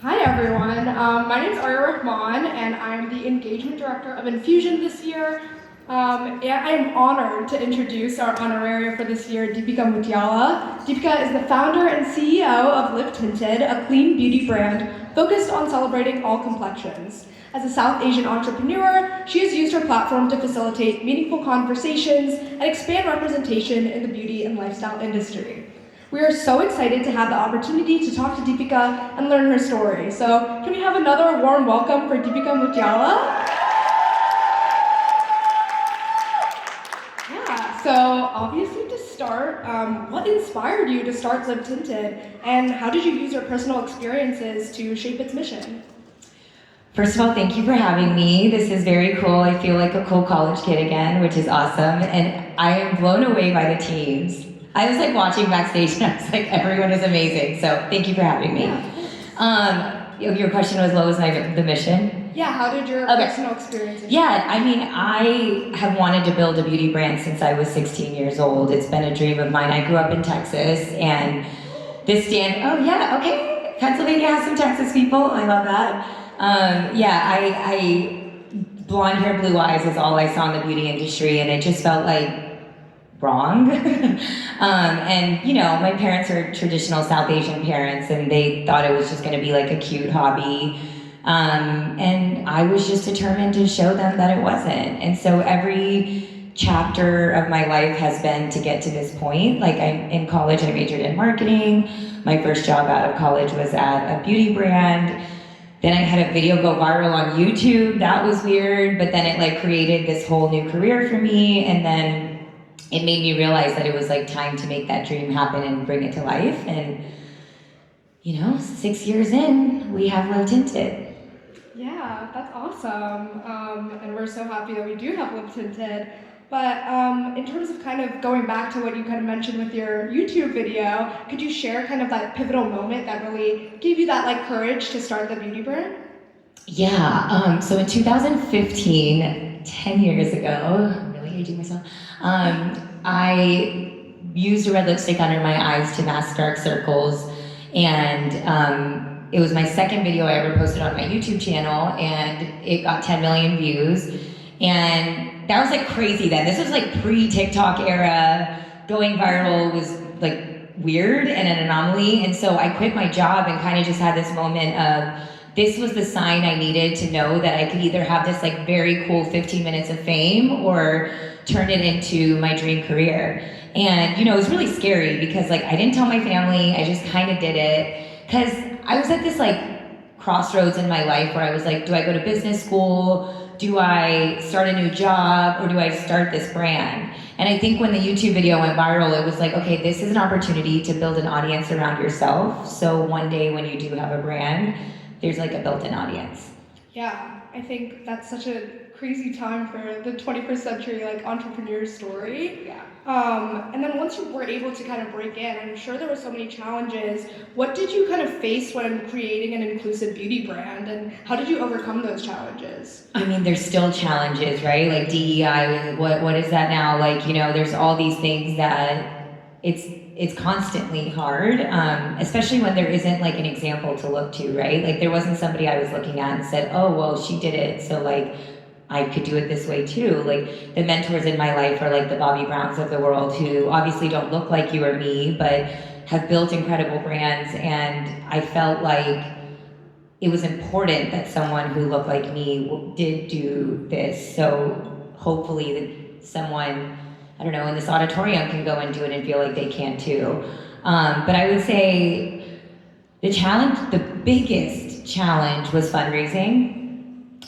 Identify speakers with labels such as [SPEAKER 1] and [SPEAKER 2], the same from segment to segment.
[SPEAKER 1] Hi everyone, my name is Arya Rahman and I'm the Engagement Director of Infusion this year. And I am honored to introduce our Honoraria for this year, Deepica Mutyala. Deepica is the founder and CEO of Live Tinted, a clean beauty brand focused on celebrating all complexions. As a South Asian entrepreneur, she has used her platform to facilitate meaningful conversations and expand representation in the beauty and lifestyle industry. We are so excited to have the opportunity to talk to Deepica and learn her story. So can we have another warm welcome for Deepica Mutyala? Yeah, so obviously to start, what inspired you to start Live Tinted, and how did you use your personal experiences to shape its mission?
[SPEAKER 2] First of all, thank you for having me. This is very cool. I feel like a cool college kid again, which is awesome. And I am blown away by the teams. I was like watching backstage and I was like, everyone is amazing. So thank you for having me. Your question was, what was the mission?
[SPEAKER 1] Yeah, how did your personal experiences?
[SPEAKER 2] Yeah, I mean, I have wanted to build a beauty brand since I was 16 years old. It's been a dream of mine. I grew up in Texas and this stand, oh yeah, okay. Pennsylvania has some Texas people, I love that. I blonde hair, blue eyes is all I saw in the beauty industry and it just felt like wrong. And you know, my parents are traditional South Asian parents and they thought it was just gonna be like a cute hobby. And I was just determined to show them that it wasn't. And so every chapter of my life has been to get to this point. Like in college, I majored in marketing. My first job out of college was at a beauty brand. Then I had a video go viral on YouTube. That was weird, but then it like created this whole new career for me. And then it made me realize that it was like time to make that dream happen and bring it to life. And you know, 6 years in, we have Live Tinted.
[SPEAKER 1] Yeah, that's awesome. And we're so happy that we do have Live Tinted. But in terms of kind of going back to what you kind of mentioned with your YouTube video, could you share kind of that pivotal moment that really gave you that like courage to start the beauty brand?
[SPEAKER 2] Yeah, so in 2015, 10 years ago, I'm really aging myself, I used a red lipstick under my eyes to mask dark circles, and it was my second video I ever posted on my YouTube channel, and it got 10 million views, and that was like crazy then. This was like pre-TikTok era. Going viral was like weird and an anomaly, and so I quit my job and kind of just had this moment of, this was the sign I needed to know that I could either have this like very cool 15 minutes of fame or turn it into my dream career. And you know, it was really scary because like I didn't tell my family, I just kind of did it. Cause I was at this like crossroads in my life where I was like, do I go to business school? Do I start a new job? Or do I start this brand? And I think when the YouTube video went viral, it was like, okay, this is an opportunity to build an audience around yourself. So one day when you do have a brand, there's like a built-in audience.
[SPEAKER 1] Yeah, I think that's such a crazy time for the 21st century like entrepreneur story.
[SPEAKER 2] Yeah.
[SPEAKER 1] And then once you were able to kind of break in, I'm sure there were so many challenges. What did you kind of face when creating an inclusive beauty brand, and how did you overcome those challenges?
[SPEAKER 2] I mean, there's still challenges, right? Like DEI, what is that now? Like, you know, there's all these things that it's constantly hard, especially when there isn't like an example to look to, right? Like there wasn't somebody I was looking at and said, oh, well, she did it, so like I could do it this way too. Like the mentors in my life are like the Bobby Browns of the world, who obviously don't look like you or me, but have built incredible brands. And I felt like it was important that someone who looked like me did do this. So hopefully that someone, I don't know, in this auditorium can go and do it and feel like they can too. But I would say the biggest challenge was fundraising.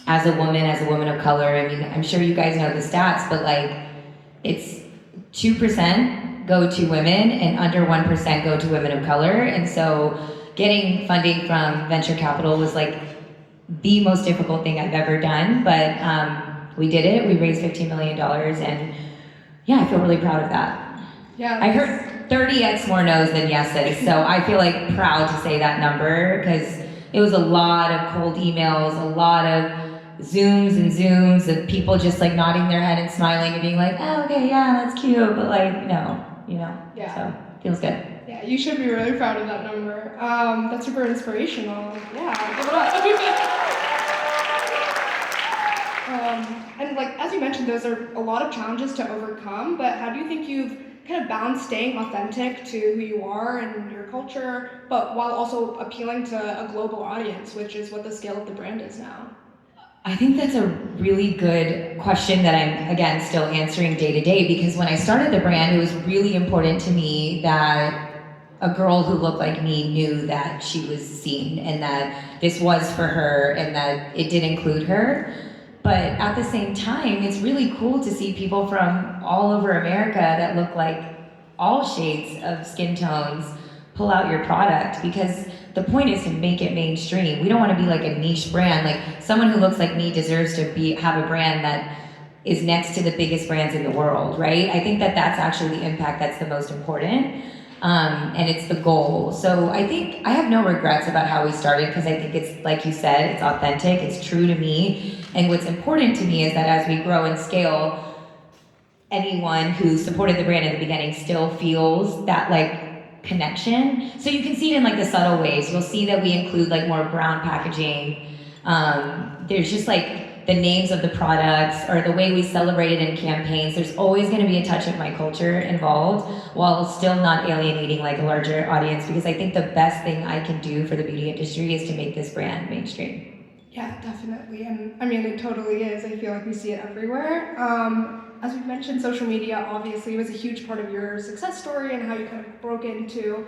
[SPEAKER 2] As a woman of color, I mean, I'm sure you guys know the stats, but like it's 2% go to women and under 1% go to women of color. And so getting funding from venture capital was like the most difficult thing I've ever done, but we did it. We raised $15 million and yeah, I feel really proud of that.
[SPEAKER 1] Yeah.
[SPEAKER 2] I heard 30x more no's than yeses, so I feel like proud to say that number because it was a lot of cold emails, a lot of Zooms of people just like nodding their head and smiling and being like, oh, okay, yeah, that's cute, but like, no,
[SPEAKER 1] Yeah.
[SPEAKER 2] So feels good.
[SPEAKER 1] Yeah, you should be really proud of that number. That's super inspirational. Yeah, give it up. And like as you mentioned, those are a lot of challenges to overcome. But how do you think you've kind of balanced staying authentic to who you are and your culture, but while also appealing to a global audience, which is what the scale of the brand is now?
[SPEAKER 2] I think that's a really good question that I'm, again, still answering day to day, because when I started the brand, it was really important to me that a girl who looked like me knew that she was seen and that this was for her and that it did include her. But at the same time, it's really cool to see people from all over America that look like all shades of skin tones pull out your product, because the point is to make it mainstream. We don't want to be like a niche brand. Like, someone who looks like me deserves to have a brand that is next to the biggest brands in the world, right? I think that that's actually the impact that's the most important. And it's the goal. So I think I have no regrets about how we started, because I think it's, like you said, it's authentic, it's true to me. And what's important to me is that as we grow and scale, anyone who supported the brand in the beginning still feels that like connection. So you can see it in like the subtle ways. You'll see that we include like more brown packaging. There's just like the names of the products or the way we celebrate it in campaigns. There's always going to be a touch of my culture involved, while still not alienating like a larger audience, because I think the best thing I can do for the beauty industry is to make this brand mainstream.
[SPEAKER 1] Yeah, definitely. And I mean, it totally is. I feel like we see it everywhere. As we've mentioned, social media obviously was a huge part of your success story and how you kind of broke into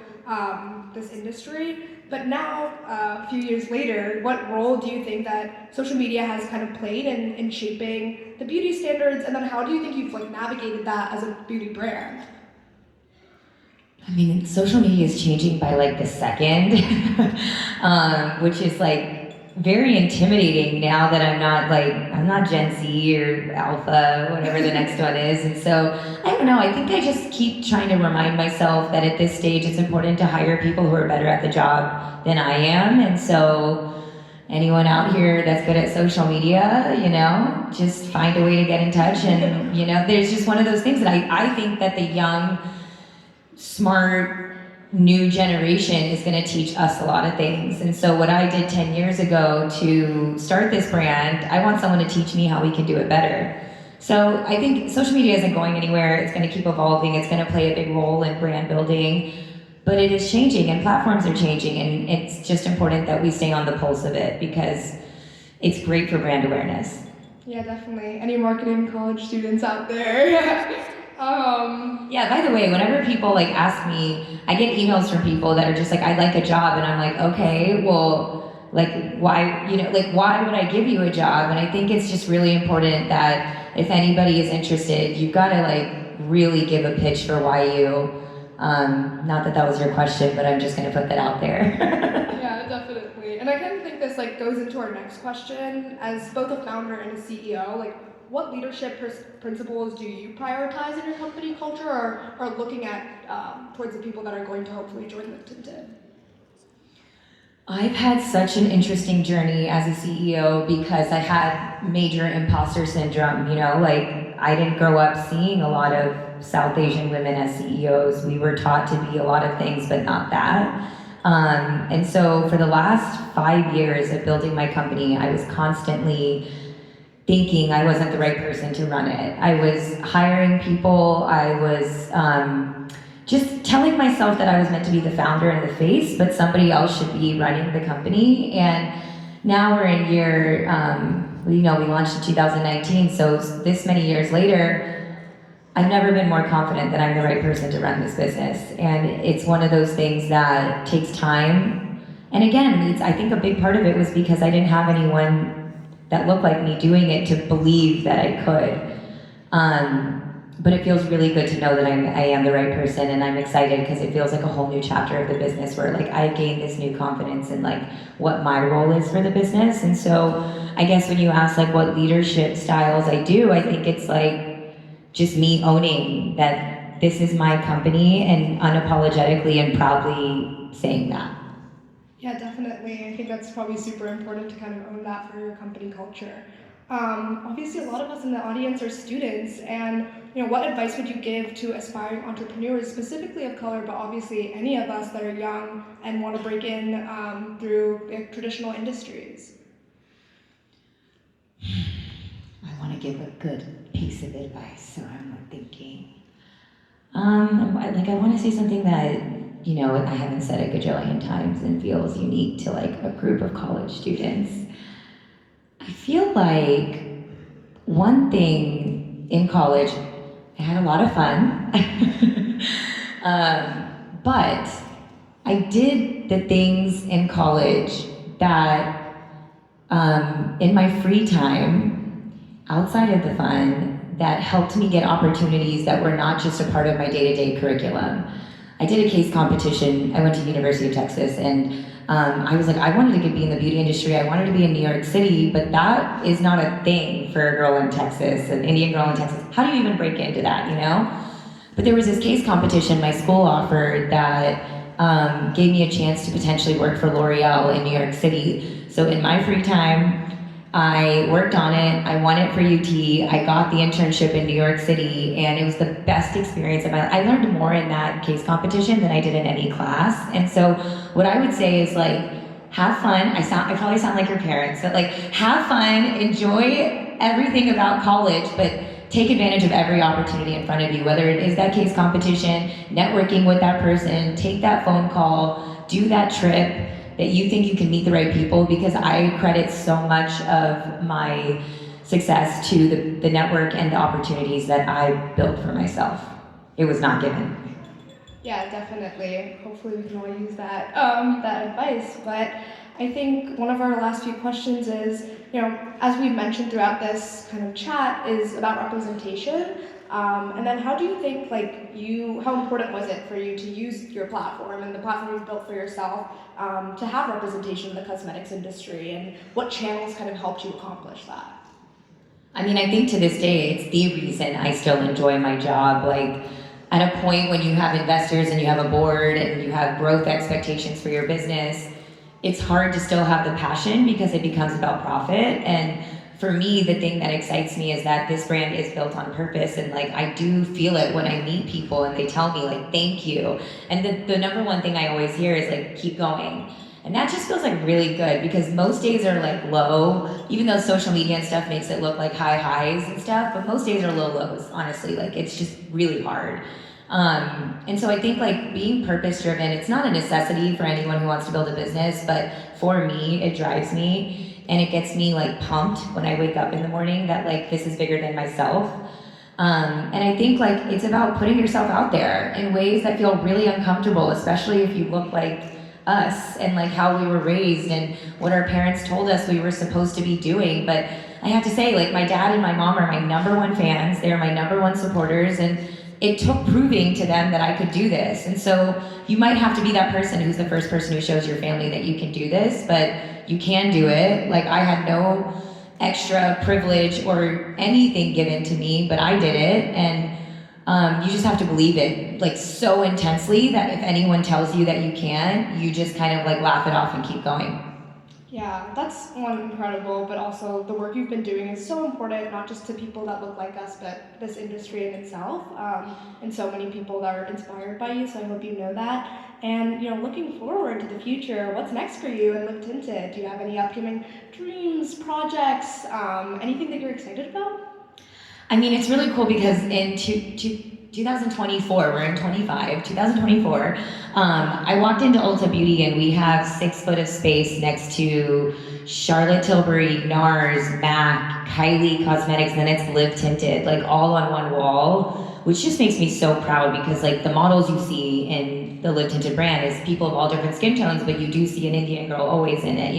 [SPEAKER 1] this industry. But now, a few years later, what role do you think that social media has kind of played in shaping the beauty standards? And then how do you think you've like navigated that as a beauty brand?
[SPEAKER 2] I mean, social media is changing by like the second, which is like very intimidating now that I'm not Gen Z or Alpha, whatever the next one is. And so, I don't know, I think I just keep trying to remind myself that at this stage it's important to hire people who are better at the job than I am. And so, anyone out here that's good at social media, just find a way to get in touch. And, there's just one of those things that I think that the young, smart, new generation is going to teach us a lot of things. And so what I did 10 years ago to start this brand, I want someone to teach me how we can do it better. So I think social media isn't going anywhere. It's going to keep evolving. It's going to play a big role in brand building, but it is changing and platforms are changing, and it's just important that we stay on the pulse of it, because it's great for brand awareness.
[SPEAKER 1] Yeah, definitely. Any marketing college students out there?
[SPEAKER 2] Yeah, by the way, whenever people like ask me, I get emails from people that are just like, I'd like a job, and I'm like, okay, well, like why would I give you a job? And I think it's just really important that if anybody is interested, you've got to like really give a pitch for why you, not that was your question, but I'm just going to put that out there.
[SPEAKER 1] Yeah, definitely. And I kind of think this like goes into our next question. As both a founder and a CEO, like, what leadership principles do you prioritize in your company culture, or are looking at towards the people that are going to hopefully join the Tinted?
[SPEAKER 2] I've had such an interesting journey as a CEO because I had major imposter syndrome. Like, I didn't grow up seeing a lot of South Asian women as CEOs. We were taught to be a lot of things, but not that. And so for the last 5 years of building my company, I was constantly thinking I wasn't the right person to run it. I was hiring people, I was just telling myself that I was meant to be the founder and the face, but somebody else should be running the company. And now we're in year, we launched in 2019, so this many years later, I've never been more confident that I'm the right person to run this business. And it's one of those things that takes time. And again, I think a big part of it was because I didn't have anyone that looked like me doing it to believe that I could. But it feels really good to know that I am the right person, and I'm excited because it feels like a whole new chapter of the business where like I gained this new confidence in like what my role is for the business. And so I guess when you ask like what leadership styles I do, I think it's like just me owning that this is my company and unapologetically and proudly saying that.
[SPEAKER 1] Yeah, definitely. I think that's probably super important to kind of own that for your company culture. Obviously, a lot of us in the audience are students, and what advice would you give to aspiring entrepreneurs, specifically of color, but obviously any of us that are young and want to break in through traditional industries?
[SPEAKER 2] I want to give a good piece of advice, so I'm thinking. I want to say something that, I haven't said a gajillion times and feels unique to like a group of college students. I feel like one thing in college, I had a lot of fun, but I did the things in college that in my free time, outside of the fun, that helped me get opportunities that were not just a part of my day-to-day curriculum. I did a case competition. I went to the University of Texas, and I was like, I wanted to be in the beauty industry. I wanted to be in New York City, but that is not a thing for a girl in Texas, an Indian girl in Texas. How do you even break into that, But there was this case competition my school offered that gave me a chance to potentially work for L'Oreal in New York City. So in my free time, I worked on it, I won it for UT, I got the internship in New York City, and it was the best experience of my life. I learned more in that case competition than I did in any class. And so what I would say is like, have fun. I probably sound like your parents, but like, have fun, enjoy everything about college, but take advantage of every opportunity in front of you, whether it is that case competition, networking with that person, take that phone call, do that trip, that you think you can meet the right people, because I credit so much of my success to the network and the opportunities that I built for myself. It was not given.
[SPEAKER 1] Yeah, definitely. Hopefully we can all use that advice. But I think one of our last few questions is, as we mentioned throughout this kind of chat, is about representation. And then how do you think, how important was it for you to use your platform and the platform you've built for yourself to have representation in the cosmetics industry, and what channels kind of helped you accomplish that?
[SPEAKER 2] I think to this day, it's the reason I still enjoy my job. At a point when you have investors and you have a board and you have growth expectations for your business, it's hard to still have the passion because it becomes about profit. And for me, the thing that excites me is that this brand is built on purpose, and I do feel it when I meet people and they tell me thank you. And the number one thing I always hear is keep going. And that just feels really good, because most days are low, even though social media and stuff makes it look like high highs and stuff, but most days are low lows, honestly. It's just really hard. And so I think being purpose driven, it's not a necessity for anyone who wants to build a business, but for me, it drives me. And it gets me pumped when I wake up in the morning that this is bigger than myself. And I think it's about putting yourself out there in ways that feel really uncomfortable, especially if you look like us and how we were raised and what our parents told us we were supposed to be doing. But I have to say, my dad and my mom are my number one fans. They're my number one supporters, and it took proving to them that I could do this. And so you might have to be that person who's the first person who shows your family that you can do this, but you can do it. I had no extra privilege or anything given to me, but I did it. And you just have to believe it so intensely that if anyone tells you that you can't, you just kind of laugh it off and keep going.
[SPEAKER 1] Yeah, that's incredible, but also the work you've been doing is so important, not just to people that look like us, but this industry in itself, and so many people that are inspired by you, so I hope you know that. And, looking forward to the future, what's next for you in Live Tinted? Do you have any upcoming dreams, projects, anything that you're excited about?
[SPEAKER 2] It's really cool because in 2024, we're in 2024, I walked into Ulta Beauty and we have 6 foot of space next to Charlotte Tilbury, NARS, MAC, Kylie Cosmetics, and then it's Live Tinted, all on one wall, which just makes me so proud, because the models you see in the Live Tinted brand is people of all different skin tones, but you do see an Indian girl always in it,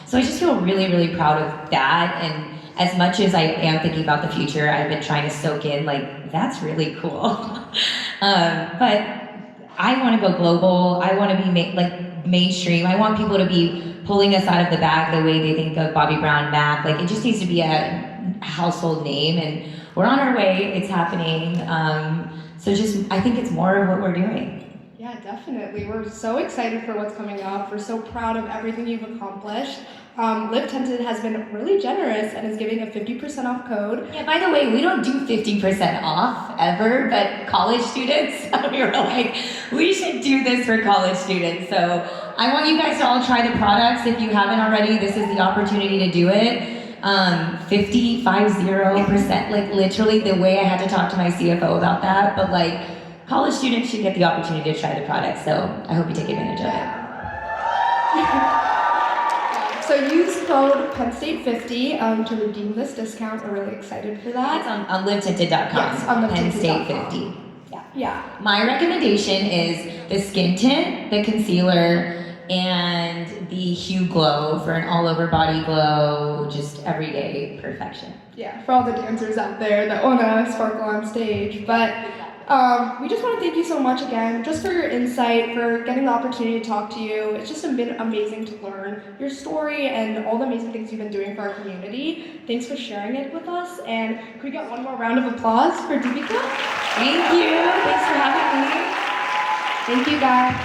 [SPEAKER 2] So I just feel really, really proud of that. And as much as I am thinking about the future, I've been trying to soak in, that's really cool. But I want to go global. I want to be mainstream. I want people to be pulling us out of the bag the way they think of Bobbi Brown, MAC. It just needs to be a household name, and we're on our way. It's happening. So I think it's more of what we're doing.
[SPEAKER 1] Yeah, definitely. We're so excited for what's coming up. We're so proud of everything you've accomplished. Live Tinted has been really generous and is giving a 50% off code.
[SPEAKER 2] Yeah, by the way, we don't do 50% off ever, but college students, we were like, we should do this for college students. So I want you guys to all try the products. If you haven't already, this is the opportunity to do it. 50%, like literally the way I had to talk to my CFO about that, but like college students should get the opportunity to try the product. So I hope you take advantage of it.
[SPEAKER 1] So use code PennState50 to redeem this discount. We're really excited for that.
[SPEAKER 2] It's on livetinted.com.
[SPEAKER 1] Yes, on
[SPEAKER 2] Penn State
[SPEAKER 1] livetinted.com.
[SPEAKER 2] 50.
[SPEAKER 1] Yeah.
[SPEAKER 2] My recommendation is the skin tint, the concealer, and the Hue Glow for an all-over body glow, just everyday perfection.
[SPEAKER 1] Yeah, for all the dancers out there that want to sparkle on stage. But we just want to thank you so much again, just for your insight, for getting the opportunity to talk to you. It's just been amazing to learn your story and all the amazing things you've been doing for our community. Thanks for sharing it with us. And could we get one more round of applause for Deepica?
[SPEAKER 2] Thank you. Thanks for having me.
[SPEAKER 1] Thank you, guys.